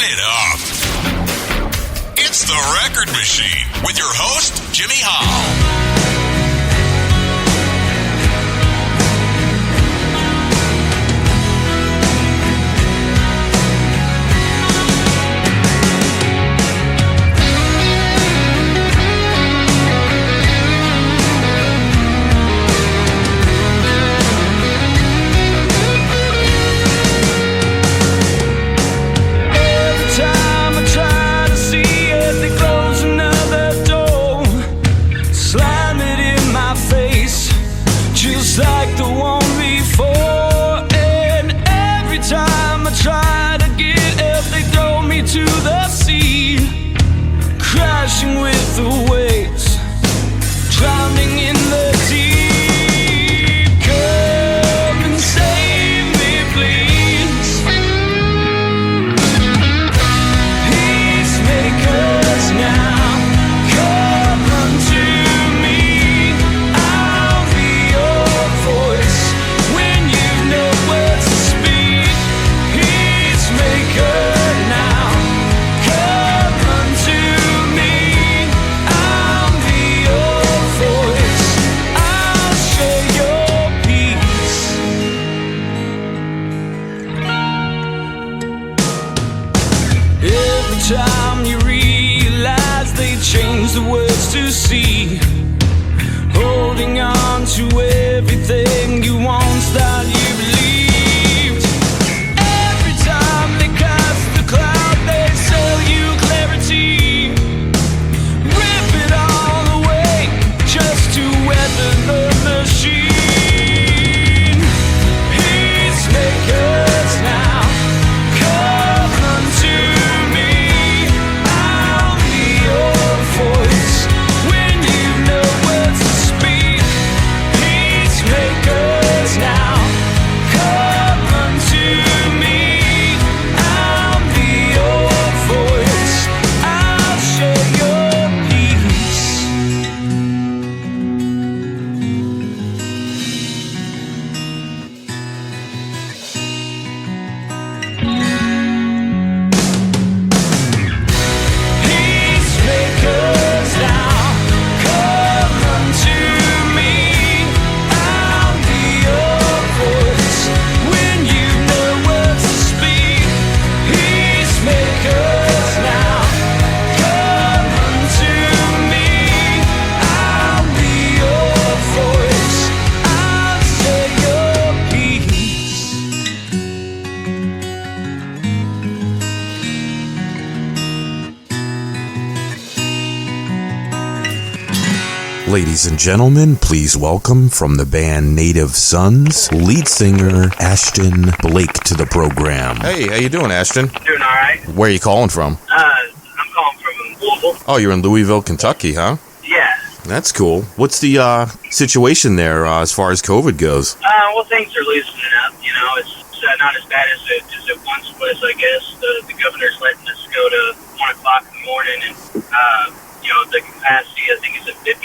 it up. It's The Record Machine with your host, Jimmy Hall. Like the one before, and every time I try to get up, they throw me to the sea, crashing with the waves, drowning in the deep. Come and save me, please. Peacemakers now, come unto me. I'll be your voice when you've no words to speak. Peacemaker now, come unto me. I'll be your voice. I'll share your peace. Every time you realize they change the words to see, holding on to everything you once thought you believed. Every time they cast the cloud, they sell you clarity. Rip it all away just to weather the machine. Peacemakers now, come unto me. I'll be your voice when you've no words to speak. Peacemakers now, come unto me. I'll be your voice. I'll share your peace. Peacemakers now, come unto me. I'll be your voice when you've no words to speak. Peacemakers now, come unto me. I'll be your voice. I'll say your peace. Ladies and gentlemen, please welcome from the band Native Sons, lead singer Ashton Blake to the program. Hey, how you doing, Ashton? Doing all right. Where are you calling from? I'm calling from Louisville. Oh, you're in Louisville, Kentucky, huh? Yeah. That's cool. What's the situation there as far as COVID goes? Well, things are loosening up. You know, it's not as bad as it once was. I guess the governor's letting us go to 1 o'clock in the morning, and you know, the capacity I think is at 50%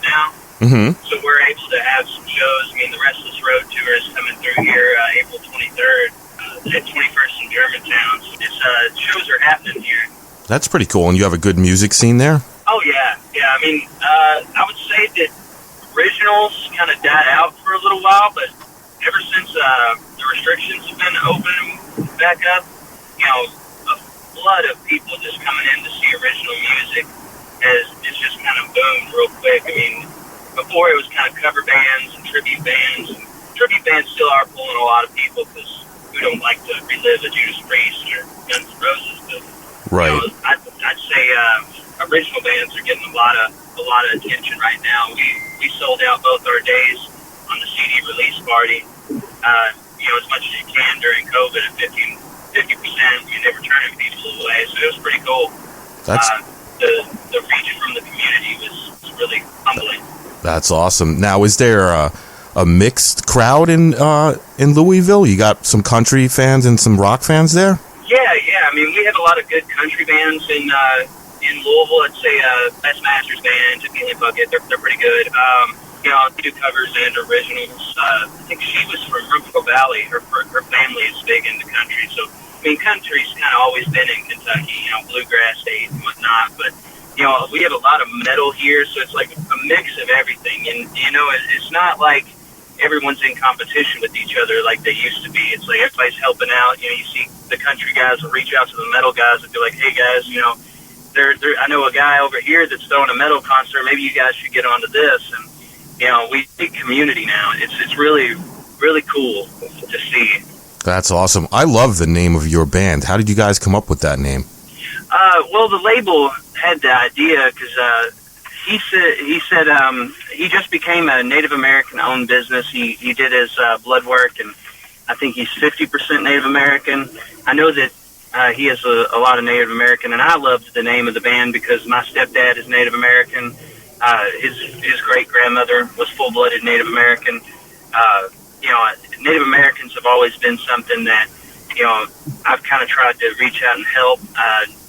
now. Mm-hmm. So we're able to have some shows. I mean, the Restless Road Tour is coming through here April 23rd at 21st in Germantown. So shows are happening here. That's pretty cool. And you have a good music scene there? Oh, yeah. Yeah, I mean, I would say that originals kind of died out for a little while, but ever since the restrictions have been open back up, you know, a flood of people just coming in to see original music it's just kind of boomed real quick. I mean, before it was kind of cover bands and tribute bands. And tribute bands still are pulling a lot of people because we don't like to relive a Judas Priest or Guns N' Roses. But, Right. You know, I'd say original bands are getting a lot of attention right now. We sold out both our days on the CD release party. You know, as much as you can during COVID at 50%. I mean, they were turning people away, so it was pretty cool. That's the reach from the community was really humbling. That's awesome. Now, is there a mixed crowd in Louisville? You got some country fans and some rock fans there? Yeah. I mean, we have a lot of good country bands in Louisville. I'd say Best Masters Band, Tippy Bucket, they're pretty good. You know, they do covers and originals. I think she was from Brookville Valley. Her family is big into country, so I mean, country's kind of always been in Kentucky, you know, bluegrass state and whatnot, but, you know, we have a lot of metal here, so it's like a mix of everything. And, you know, it's not like everyone's in competition with each other like they used to be. It's like everybody's helping out. You know, you see the country guys will reach out to the metal guys and be like, hey, guys, you know, I know a guy over here that's throwing a metal concert. Maybe you guys should get onto this. And, you know, we big community now. It's really, really cool to see. That's awesome. I love the name of your band. How did you guys come up with that name? Well, the label had the idea because he said he just became a Native American-owned business. He did his blood work, and I think he's 50% Native American. I know that he has a lot of Native American, and I loved the name of the band because my stepdad is Native American. His great-grandmother was full-blooded Native American. You know, Native Americans have always been something that, you know, I've kind of tried to reach out and help.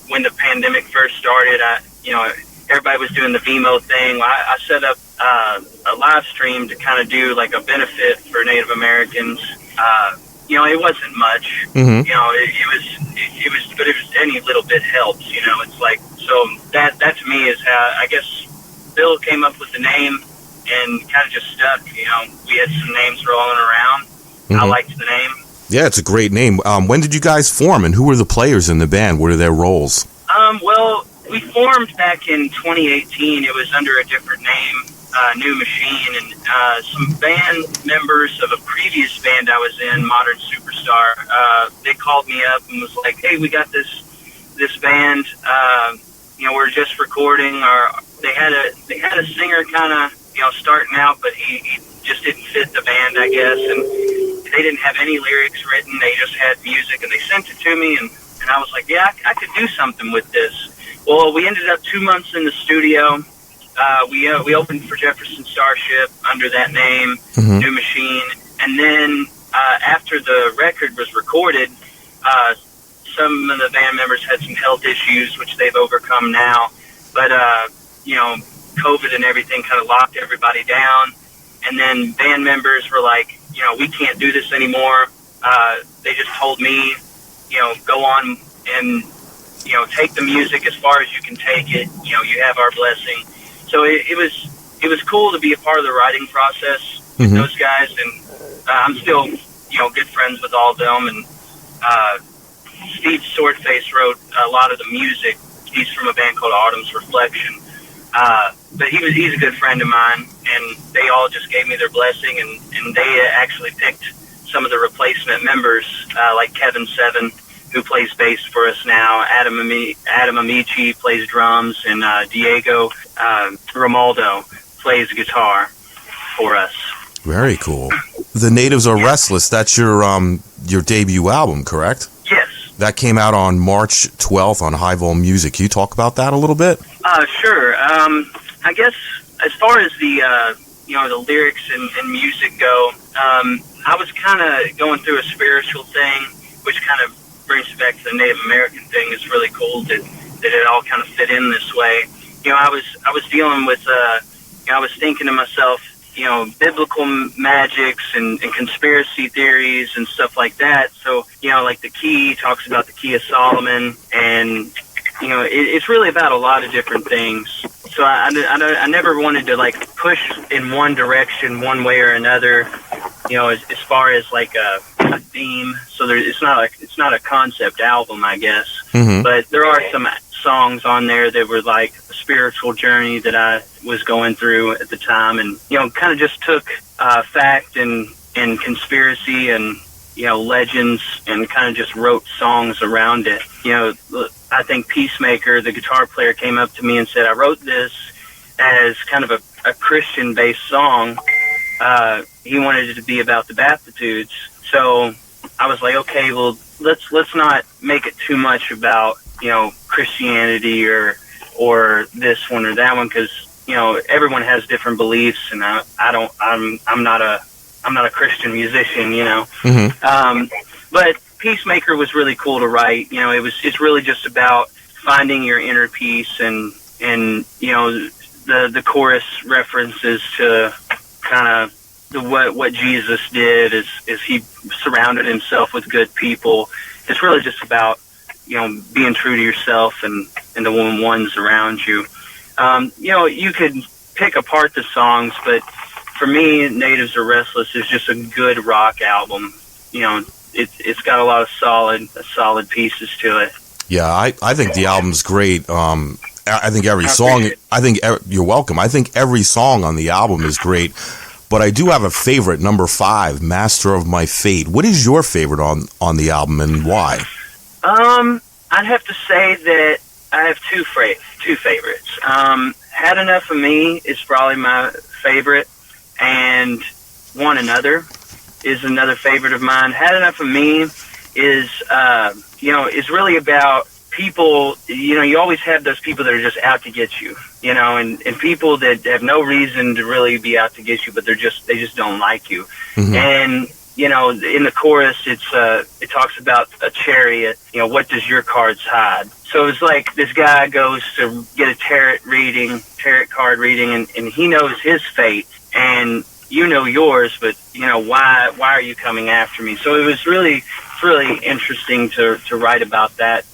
When the pandemic first started, you know, everybody was doing the Vimo thing. I set up a live stream to kind of do like a benefit for Native Americans. You know, it wasn't much. Mm-hmm. You know, it was, but any little bit helps. You know, it's like, so that to me is how I guess Bill came up with the name and kind of just stuck. You know, we had some names rolling around. Mm-hmm. I liked the name. Yeah, it's a great name. When did you guys form, and who were the players in the band? What are their roles? Well, we formed back in 2018. It was under a different name, New Machine, and some band members of a previous band I was in, Modern Superstar, they called me up and was like, hey, we got this band, you know, we're just recording. They had a singer kind of, you know, starting out, but he just didn't fit the band, I guess, and they didn't have any lyrics written. They just had music, and they sent it to me, and I was like, yeah, I could do something with this. Well, we ended up 2 months in the studio. We opened for Jefferson Starship under that name, mm-hmm. New Machine, and then after the record was recorded, some of the band members had some health issues, which they've overcome now, but you know, COVID and everything kind of locked everybody down, and then band members were like, you know, we can't do this anymore. They just told me, you know, go on and, you know, take the music as far as you can take it. You know, you have our blessing. So it was cool to be a part of the writing process with mm-hmm. those guys, and I'm still, you know, good friends with all of them. And Steve Swordface wrote a lot of the music. He's from a band called Autumn's Reflection. But he's a good friend of mine, and they all just gave me their blessing, and they actually picked some of the replacement members, like Kevin Seven, who plays bass for us now. Adam Amici plays drums, and Diego Romaldo plays guitar for us. Very cool. The Natives Are Restless. That's your debut album, correct? Yes. That came out on March 12th on High Vol Music. Can you talk about that a little bit? Sure. I guess as far as the you know, the lyrics and music go, I was kind of going through a spiritual thing, which kind of brings it back to the Native American thing. It's really cool that it all kind of fit in this way. You know, I was dealing with, you know, I was thinking to myself, you know, biblical magics and conspiracy theories and stuff like that. So, you know, like the key talks about the key of Solomon, and, you know, it's really about a lot of different things. So I never wanted to, like, push in one direction one way or another, you know, as far as, like, a theme. So it's not a concept album, I guess. Mm-hmm. But there are some songs on there that were, like, a spiritual journey that I was going through at the time, and, you know, kind of just took fact and conspiracy and, you know, legends, and kind of just wrote songs around it. You know, I think Peacemaker, the guitar player, came up to me and said, I wrote this as kind of a Christian-based song. He wanted it to be about the Baptitudes. So I was like, okay, well, let's not make it too much about, you know, Christianity or this one or that one, because, you know, everyone has different beliefs, and I'm not a Christian musician, you know. Mm-hmm. But Peacemaker was really cool to write. You know, it's really just about finding your inner peace, and you know, the chorus references to kind of what Jesus did is he surrounded himself with good people, it's really just about, being true to yourself and the ones around you. You could pick apart the songs, but for me, Natives Are Restless is just a good rock album. It's got a lot of solid pieces to it. Yeah, I think the album's great. I think every song. You're welcome. I think every song on the album is great. But I do have a favorite, number 5, Master of My Fate. What is your favorite on the album, and why? I'd have to say that I have two favorites. Had Enough of Me is probably my favorite, and One Another is another favorite of mine. Had Enough of Me is really about people. You always have those people that are just out to get you, and people that have no reason to really be out to get you, but they just don't like you. Mm-hmm. And in the chorus, it talks about a chariot. What does your cards hide? So it's like this guy goes to get a tarot card reading, and he knows his fate, and you know yours, but why are you coming after me? So it was really interesting to write about that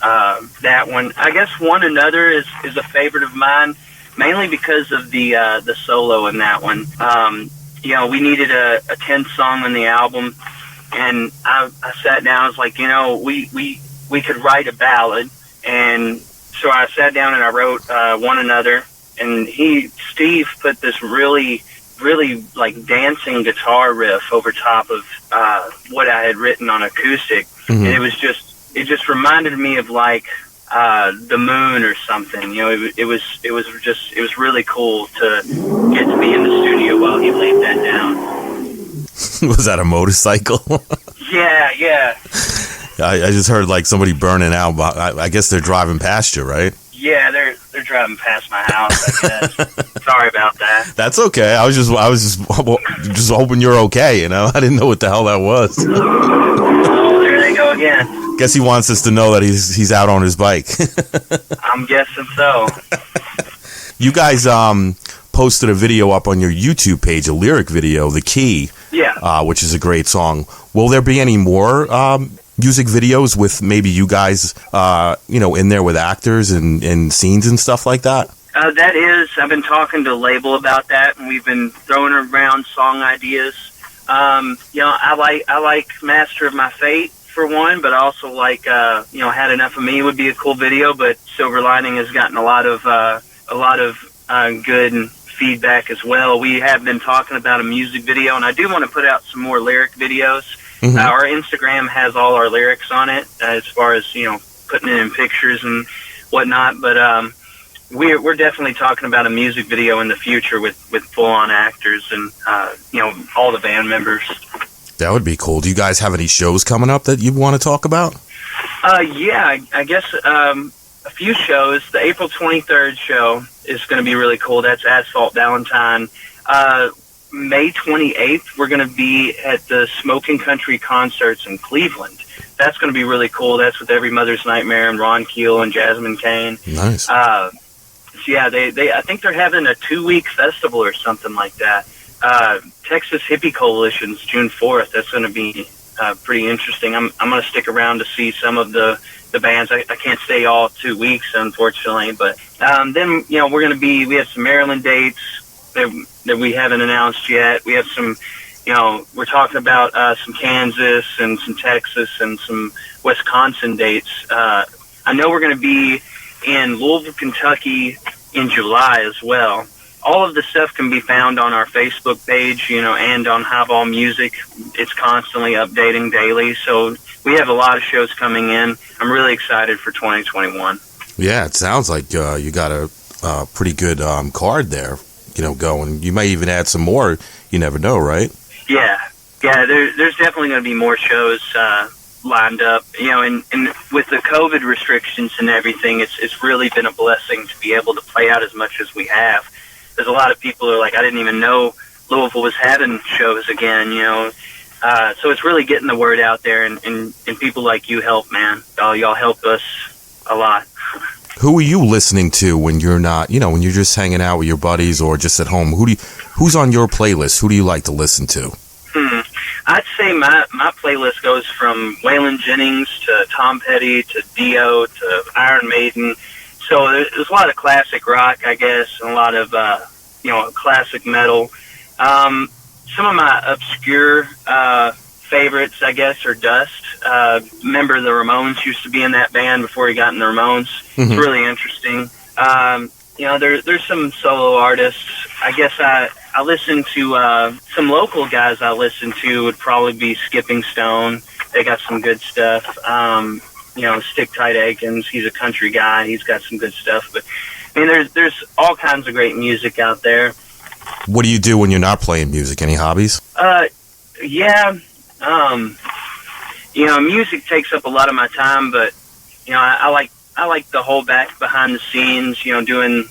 one. I guess One Another is a favorite of mine, mainly because of the solo in that one. We needed a 10th song on the album, and I sat down. I was like, we could write a ballad, and so I sat down and I wrote One Another, and Steve put this really like dancing guitar riff over top of what I had written on acoustic, mm-hmm. and it just reminded me of like the moon or something. It was really cool to get to be in the studio while he laid that down. Was that a motorcycle? Yeah. I just heard like somebody burning out. I guess they're driving past you, right? Yeah, they're driving past my house, I guess. Sorry about that. That's okay. I was just hoping you're okay, I didn't know what the hell that was. Oh, there they go again. Guess he wants us to know that he's out on his bike. I'm guessing so. You guys posted a video up on your YouTube page, a lyric video, The Key, which is a great song. Will there be any more music videos with maybe you guys, in there with actors and scenes and stuff like that? I've been talking to the label about that, and we've been throwing around song ideas. I like Master of My Fate for one, but also like, Had Enough of Me would be a cool video, but Silver Lining has gotten a lot of good feedback as well. We have been talking about a music video, and I do want to put out some more lyric videos. Mm-hmm. Our Instagram has all our lyrics on it, as far as, putting it in pictures and whatnot, but we're definitely talking about a music video in the future with full-on actors and, all the band members. That would be cool. Do you guys have any shows coming up that you want to talk about? I guess a few shows. The April 23rd show is going to be really cool. That's Asphalt Valentine. May 28th, we're going to be at the Smoking Country Concerts in Cleveland. That's going to be really cool. That's with Every Mother's Nightmare and Ron Keel and Jasmine Kane. Nice. I think they're having a 2-week festival or something like that. Texas Hippie Coalition's June 4th. That's going to be pretty interesting. I'm going to stick around to see some of the bands. I can't stay all 2 weeks, unfortunately, but then we have some Maryland dates that we haven't announced yet. We have some, we're talking about some Kansas and some Texas and some Wisconsin dates. I know we're going to be in Louisville, Kentucky in July as well. All of the stuff can be found on our Facebook page, and on Highball Music. It's constantly updating daily, so we have a lot of shows coming in. I'm really excited for 2021. Yeah, it sounds like you got a pretty good card there, going. You might even add some more. You never know, right? Yeah. There's definitely going to be more shows lined up. And with the COVID restrictions and everything, it's really been a blessing to be able to play out as much as we have. There's a lot of people who are like, I didn't even know Louisville was having shows again, So it's really getting the word out there, and people like you help, man. Y'all help us a lot. Who are you listening to when you're not, when you're just hanging out with your buddies or just at home? Who's on your playlist? Who do you like to listen to? I'd say my playlist goes from Waylon Jennings to Tom Petty to Dio to Iron Maiden. So there's a lot of classic rock, I guess, and a lot of classic metal. Some of my obscure favorites, I guess, are Dust. Member of the Ramones, used to be in that band before he got in the Ramones. Mm-hmm. It's really interesting. There's some solo artists. I guess I listen to some local guys. I listen to would probably be Skipping Stone. They got some good stuff. Stick Tight Aikens. He's a country guy. He's got some good stuff. But I mean, there's all kinds of great music out there. What do you do when you're not playing music? Any hobbies? Music takes up a lot of my time, but I like the whole back behind the scenes, doing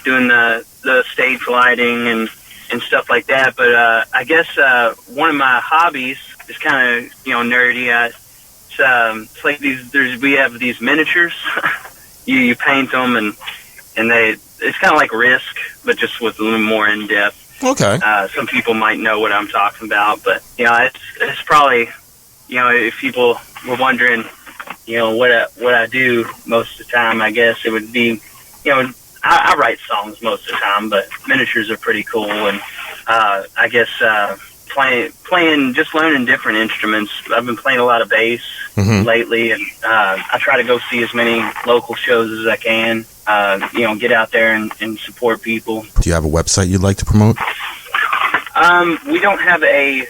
the stage lighting and stuff like that. But I guess one of my hobbies is kind of nerdy. It's like we have these miniatures. you paint them and it's kind of like Risk, but just with a little more in depth. Okay. Some people might know what I'm talking about, but it's probably if people were wondering what I do most of the time, I guess it would be I write songs most of the time, but miniatures are pretty cool, and I guess playing just learning different instruments. I've been playing a lot of bass lately, and I try to go see as many local shows as I can. Get out there and support people. Do you have a website you'd like to promote? We don't have a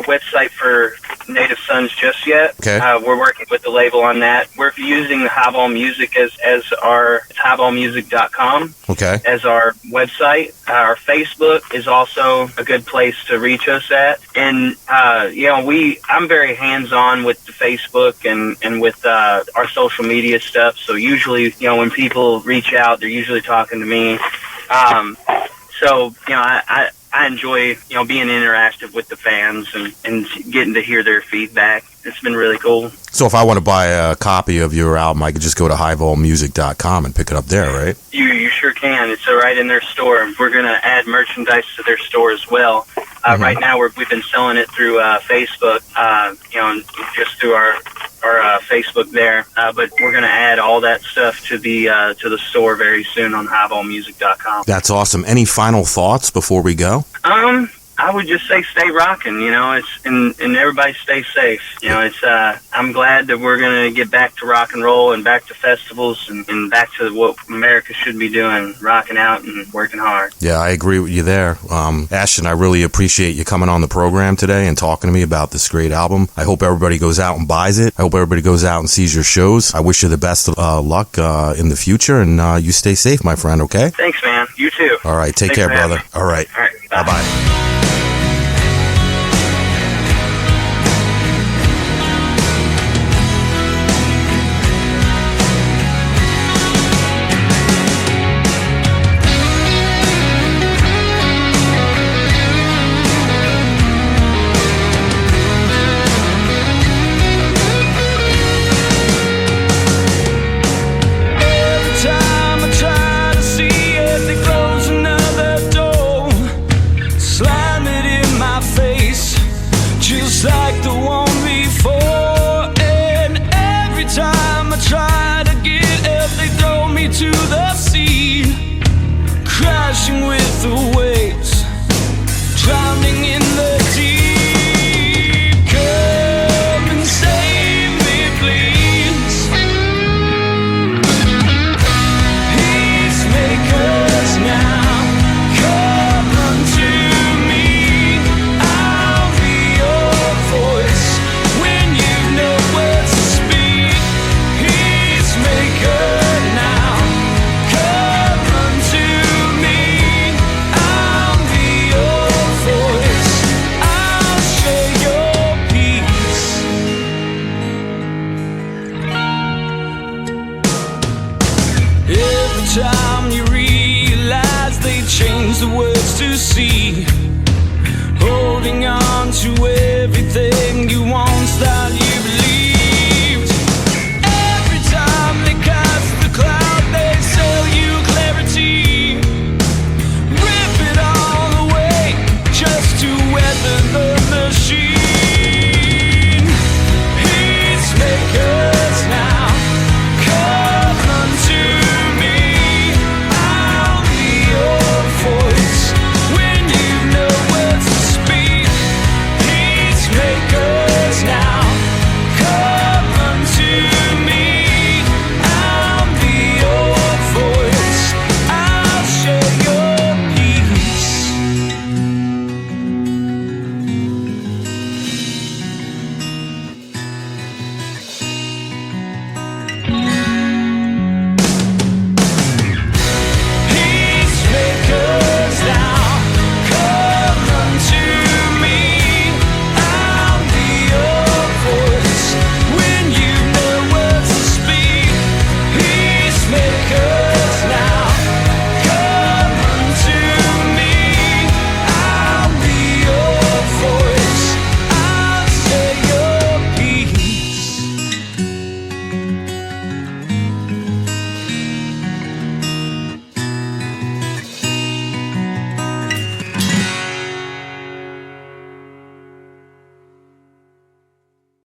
website for Native Sons just yet. Okay. We're working with the label on that. We're using the Highball Music as our highballmusic.com. Okay. As our website. Our Facebook is also a good place to reach us at. And I'm very hands-on with the Facebook and with our social media stuff. So usually, when people reach out, they're usually talking to me. I enjoy, being interactive with the fans and getting to hear their feedback. It's been really cool. So if I want to buy a copy of your album, I could just go to highballmusic.com and pick it up there, right? You sure can. It's right in their store. We're going to add merchandise to their store as well. Right now, we've been selling it through Facebook, just through our Facebook there. But we're going to add all that stuff to the store very soon on highballmusic.com. That's awesome. Any final thoughts before we go? I would just say stay rocking, and everybody stay safe. I'm glad that we're going to get back to rock and roll and back to festivals and back to what America should be doing, rocking out and working hard. Yeah, I agree with you there. Ashton, I really appreciate you coming on the program today and talking to me about this great album. I hope everybody goes out and buys it. I hope everybody goes out and sees your shows. I wish you the best of luck in the future, and you stay safe, my friend, okay? Thanks, man. You too. All right, take care, brother. All right. Bye-bye. Time you realize they change the words to see, holding on to everything you want.